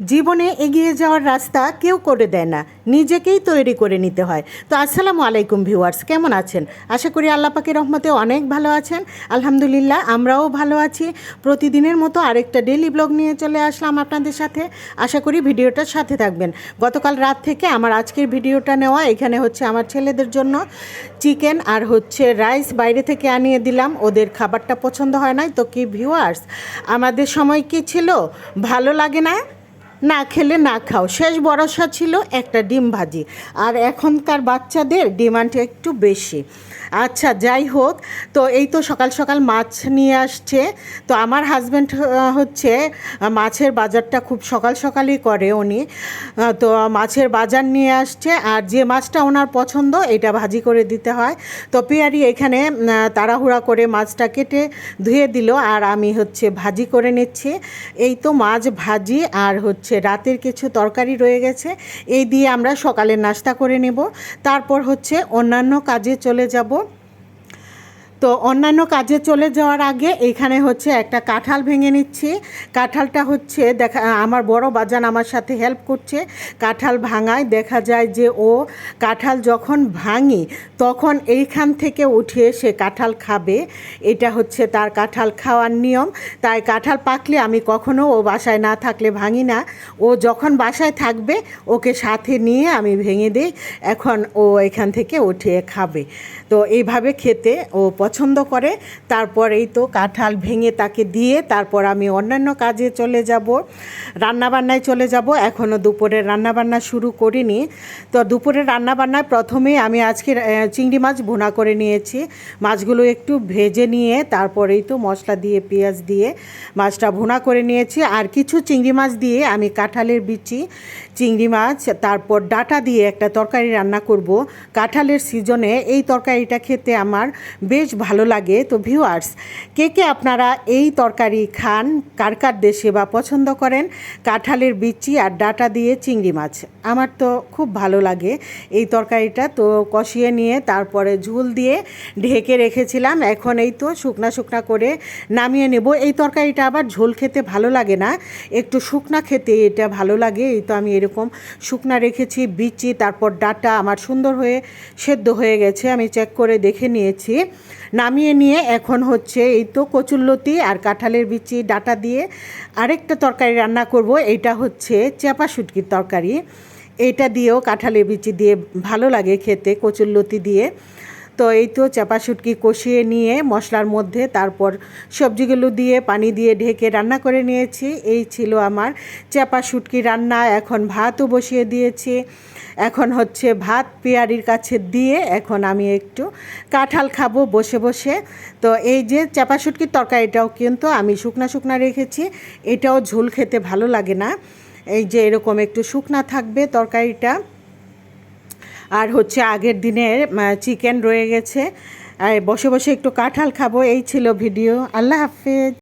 জীবনে এগিয়ে যাওয়ার রাস্তা কেউ করে দেয় না, নিজেকেই তৈরি করে নিতে হয়। তো আসসালামু আলাইকুম ভিউয়ার্স, কেমন আছেন? আশা করি আল্লাহ পাকের রহমতে অনেক ভালো আছেন। আলহামদুলিল্লাহ আমরাও ভালো আছি। প্রতিদিনের মতো আরেকটা ডেইলি ব্লগ নিয়ে চলে আসলাম আপনাদের সাথে। আশা করি ভিডিওটার সাথে থাকবেন। গতকাল রাত থেকে আমার আজকের ভিডিওটা নেওয়া। এখানে হচ্ছে আমার ছেলেদের জন্য চিকেন আর হচ্ছে রাইস বাইরে থেকে আনিয়ে দিলাম। ওদের খাবারটা পছন্দ হয় নাই তো কি ভিউয়ার্স, আমাদের সময় কি ছিল, ভালো লাগে না, না খেলে না খাও, শেষ ভরসা ছিল একটা ডিম ভাজি। আর এখনকার বাচ্চাদের ডিমান্ড একটু বেশি। আচ্ছা যাই হোক, তো এই তো সকাল সকাল মাছ নিয়ে আসছে। তো আমার হাজব্যান্ড হচ্ছে মাছের বাজারটা খুব সকাল সকালই করে উনি। তো মাছের বাজার নিয়ে আসছে, আর যে মাছটা ওনার পছন্দ এটা ভাজি করে দিতে হয়। তো পেয়ারি এখানে তাড়াহুড়া করে মাছটা কেটে ধুয়ে দিল, আর আমি হচ্ছে ভাজি করে নিচ্ছি। এই তো মাছ ভাজি আর হচ্ছে রাতের কিছু তরকারি রয়ে গেছে, এই দিয়ে আমরা সকালে নাস্তা করে নেব। তারপর হচ্ছে অন্যান্য কাজে চলে যাব। তো অন্যান্য কাজে চলে যাওয়ার আগে এখানে হচ্ছে একটা কাঁঠাল ভেঙে নিচ্ছি। কাঁঠালটা হচ্ছে আমার বড় বাজান আমার সাথে হেল্প করছে কাঁঠাল ভাঙায়। দেখা যায় যে ও কাঁঠাল যখন ভাঙি তখন এইখান থেকে উঠে সে কাঁঠাল খাবে, এটা হচ্ছে তার কাঁঠাল খাওয়ার নিয়ম। তাই কাঁঠাল পাকলে আমি কখনো ও বাসায় না থাকলে ভাঙি না, ও যখন বাসায় থাকবে ওকে সাথে নিয়ে আমি ভেঙে দিই, এখন ও এখান থেকে উঠে খাবে। তো এইভাবে খেতে ও পছন্দ করে। তারপর এই তো কাঁঠাল ভেঙে তাকে দিয়ে তারপর আমি অন্যান্য কাজে চলে যাব, রান্নাবান্নায় চলে যাব। এখনও দুপুরের রান্নাবান্না শুরু করিনি। তো দুপুরের রান্নাবান্নায় প্রথমেই আমি আজকে চিংড়ি মাছ ভুনা করে নিয়েছি। মাছগুলো একটু ভেজে নিয়ে তারপরেই তো মশলা দিয়ে পেঁয়াজ দিয়ে মাছটা ভুনা করে নিয়েছি। আর কিছু চিংড়ি মাছ দিয়ে আমি কাঁঠালের বিচি, চিংড়ি মাছ, তারপর ডাঁটা দিয়ে একটা তরকারি রান্না করব। কাঁঠালের সিজনে এই তরকারিটা খেতে আমার বেশ ভালো লাগে। তো ভিউয়ার্স, কে কে আপনারা এই তরকারি খান, কার কার দেশে বা পছন্দ করেন কাঁঠালের বিচি আর ডাঁটা দিয়ে চিংড়ি মাছ? আমার তো খুব ভালো লাগে এই তরকারিটা। তো কষিয়ে নিয়ে তারপরে ঝোল দিয়ে ঢেকে রেখেছিলাম। এখন এই তো শুকনা শুকনা করে নামিয়ে নেব। এই তরকারিটা আবার ঝোল খেতে ভালো লাগে না, একটু শুকনা খেতে এটা ভালো লাগে। এই তো আমি এরকম শুকনা রেখেছি। বিচি তারপর ডাঁটা আমার সুন্দর হয়ে সেদ্ধ হয়ে গেছে, আমি চেক করে দেখে নিয়েছি। নামিয়ে নিয়ে এখন হচ্ছে এই তো কচুরলতি আর কাঁঠালের বিচি ডাঁটা দিয়ে আরেকটা তরকারি রান্না করব। এটা হচ্ছে চাপা শুটকির তরকারি। এটা দিয়েও কাঁঠালের বিচি দিয়ে ভালো লাগে খেতে, কচুরলতি দিয়ে। তো এই তো চাপা শুটকি কষিয়ে নিয়ে মশলার মধ্যে তারপর সবজিগুলো দিয়ে পানি দিয়ে ঢেকে রান্না করে নিয়েছি। এই ছিল আমার চাপা শুটকি রান্না। এখন ভাতও বসিয়ে দিয়েছি। এখন হচ্ছে ভাত পেয়ারির কাছে দিয়ে এখন আমি একটু কাঁঠাল খাবো বসে বসে। তো এই যে চাপা শুটকির তরকারিটাও কিন্তু আমি শুকনা শুকনা রেখেছি, এটাও ঝোল খেতে ভালো লাগে না। এই যে এরকম একটু শুকনা থাকবে তরকারিটা। আর হচ্ছে আগের দিনের চিকেন রয়ে গেছে, বসে বসে একটু কাঁঠাল খাবো। এই ছিল ভিডিও। আল্লাহ হাফেজ।